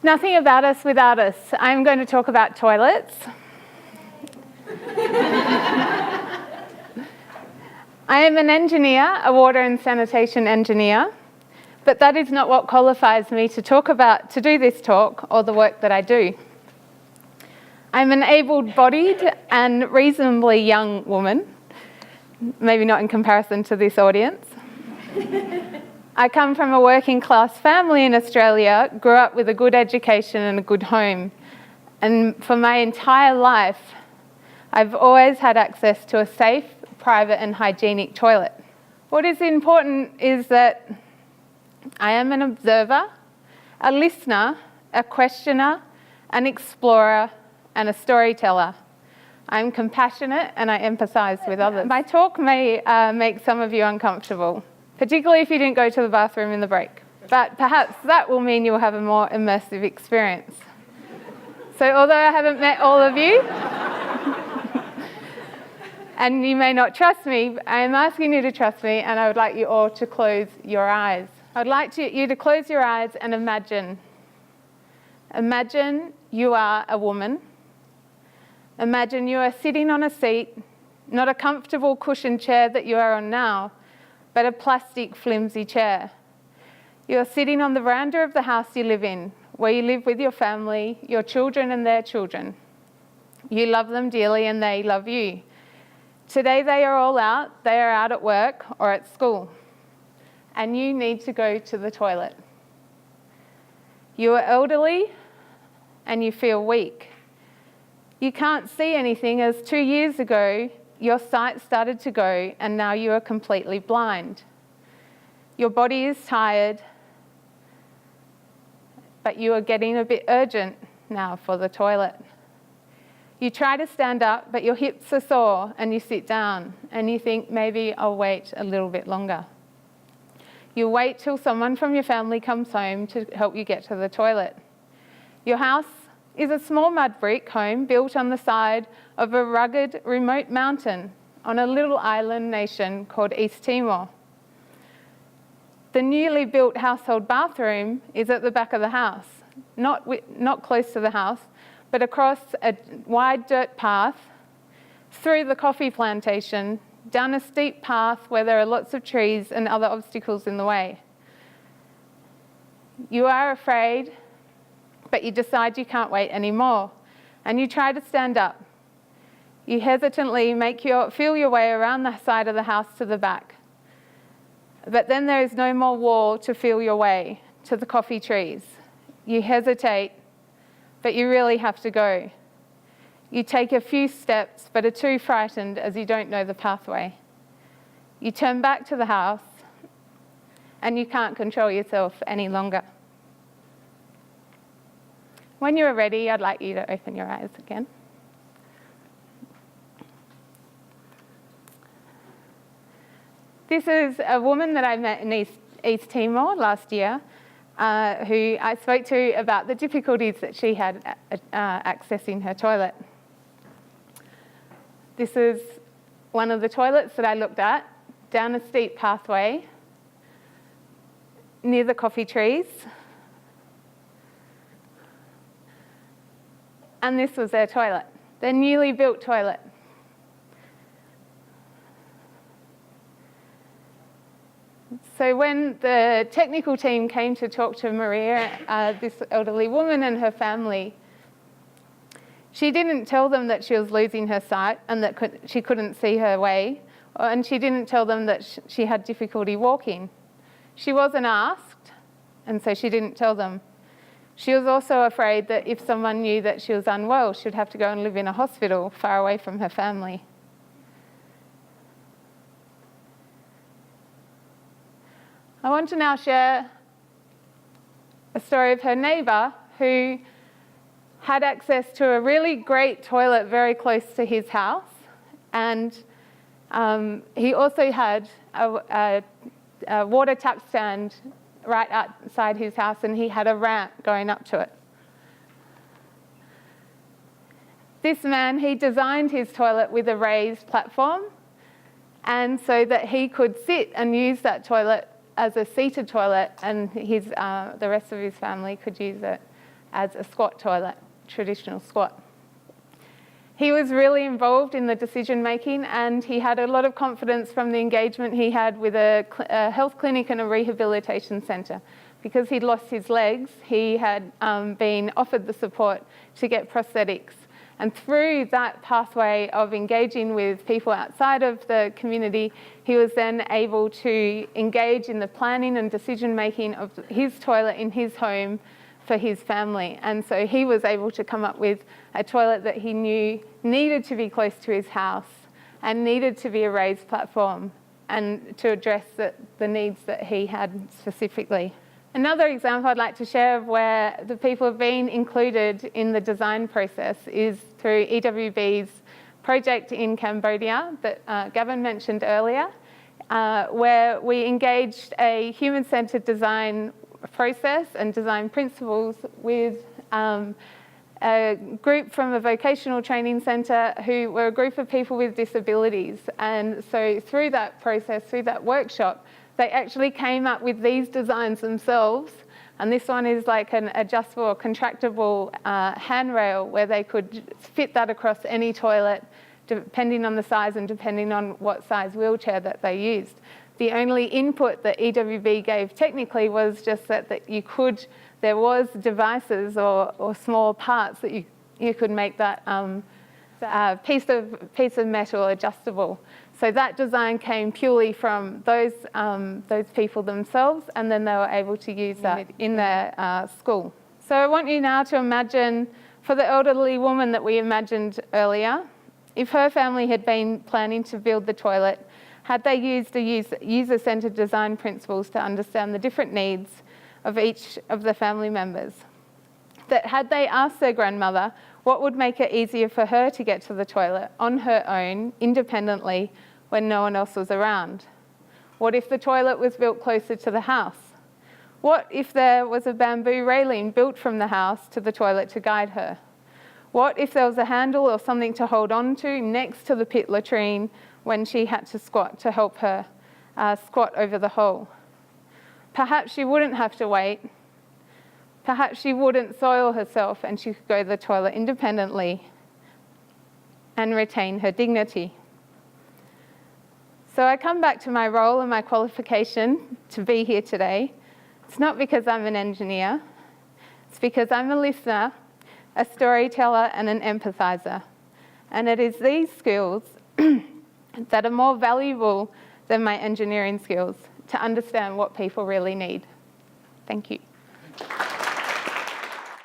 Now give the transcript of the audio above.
Nothing about us without us. I'm going to talk about toilets. I am an engineer, a water and sanitation engineer, but that is not what qualifies me to do this talk or the work that I do. I'm an able-bodied and reasonably young woman, maybe not in comparison to this audience. I come from a working class family in Australia, grew up with a good education and a good home. And for my entire life, I've always had access to a safe, private and hygienic toilet. What is important is that I am an observer, a listener, a questioner, an explorer and a storyteller. I'm compassionate and I empathise with others. My talk may make some of you uncomfortable, particularly if you didn't go to the bathroom in the break. But perhaps that will mean you'll have a more immersive experience. So although I haven't met all of you, and you may not trust me, I am asking you to trust me, and I would like you all to close your eyes. I'd like you to close your eyes and imagine. Imagine you are a woman. Imagine you are sitting on a seat, not a comfortable cushioned chair that you are on now, but a plastic flimsy chair. You're sitting on the veranda of the house you live in, where you live with your family, your children and their children. You love them dearly and they love you. Today they are all out. They are out at work or at school. And you need to go to the toilet. You are elderly and you feel weak. You can't see anything as 2 years ago your sight started to go and now you are completely blind. Your body is tired, but you are getting a bit urgent now for the toilet. You try to stand up, but your hips are sore and you sit down and you think, maybe I'll wait a little bit longer. You wait till someone from your family comes home to help you get to the toilet. Your house is a small mud brick home built on the side of a rugged, remote mountain on a little island nation called East Timor. The newly built household bathroom is at the back of the house, not close to the house, but across a wide dirt path, through the coffee plantation, down a steep path where there are lots of trees and other obstacles in the way. You are afraid, but you decide you can't wait anymore, and you try to stand up. You hesitantly feel your way around the side of the house to the back. But then there is no more wall to feel your way to the coffee trees. You hesitate, but you really have to go. You take a few steps, but are too frightened as you don't know the pathway. You turn back to the house, and you can't control yourself any longer. When you are ready, I'd like you to open your eyes again. This is a woman that I met in East Timor last year, who I spoke to about the difficulties that she had accessing her toilet. This is one of the toilets that I looked at, down a steep pathway, near the coffee trees. And this was their toilet, their newly built toilet. So when the technical team came to talk to Maria, this elderly woman and her family, she didn't tell them that she was losing her sight and that she couldn't see her way, and she didn't tell them that she had difficulty walking. She wasn't asked, and so she didn't tell them. She was also afraid that if someone knew that she was unwell, she'd have to go and live in a hospital far away from her family. I want to now share a story of her neighbour who had access to a really great toilet very close to his house, and he also had a water tap stand right outside his house, and he had a ramp going up to it. This man, he designed his toilet with a raised platform, and so that he could sit and use that toilet as a seated toilet, and the rest of his family could use it as a squat toilet, traditional squat. He was really involved in the decision making, and he had a lot of confidence from the engagement he had with a health clinic and a rehabilitation centre. Because he'd lost his legs, he had been offered the support to get prosthetics. And through that pathway of engaging with people outside of the community, he was then able to engage in the planning and decision making of his toilet in his home for his family. And so he was able to come up with a toilet that he knew needed to be close to his house and needed to be a raised platform and to address the needs that he had specifically. Another example I'd like to share of where the people have been included in the design process is through EWB's project in Cambodia that Gavin mentioned earlier, where we engaged a human-centred design process and design principles with a group from a vocational training centre who were a group of people with disabilities. And so through that process, through that workshop, they actually came up with these designs themselves. And this one is like an adjustable or contractable handrail where they could fit that across any toilet depending on the size and depending on what size wheelchair that they used. The only input that EWB gave technically was just that you could, there was devices or small parts that you could make that piece of metal adjustable. So that design came purely from those people themselves, and then they were able to use that in their school. So I want you now to imagine, for the elderly woman that we imagined earlier, if her family had been planning to build the toilet, had they used user-centred design principles to understand the different needs of each of the family members, that had they asked their grandmother what would make it easier for her to get to the toilet on her own, independently, when no one else was around? What if the toilet was built closer to the house? What if there was a bamboo railing built from the house to the toilet to guide her? What if there was a handle or something to hold on to next to the pit latrine when she had to squat to help her squat over the hole? Perhaps she wouldn't have to wait. Perhaps she wouldn't soil herself and she could go to the toilet independently and retain her dignity. So I come back to my role and my qualification to be here today. It's not because I'm an engineer. It's because I'm a listener, a storyteller, and an empathiser. And it is these skills that are more valuable than my engineering skills to understand what people really need. Thank you.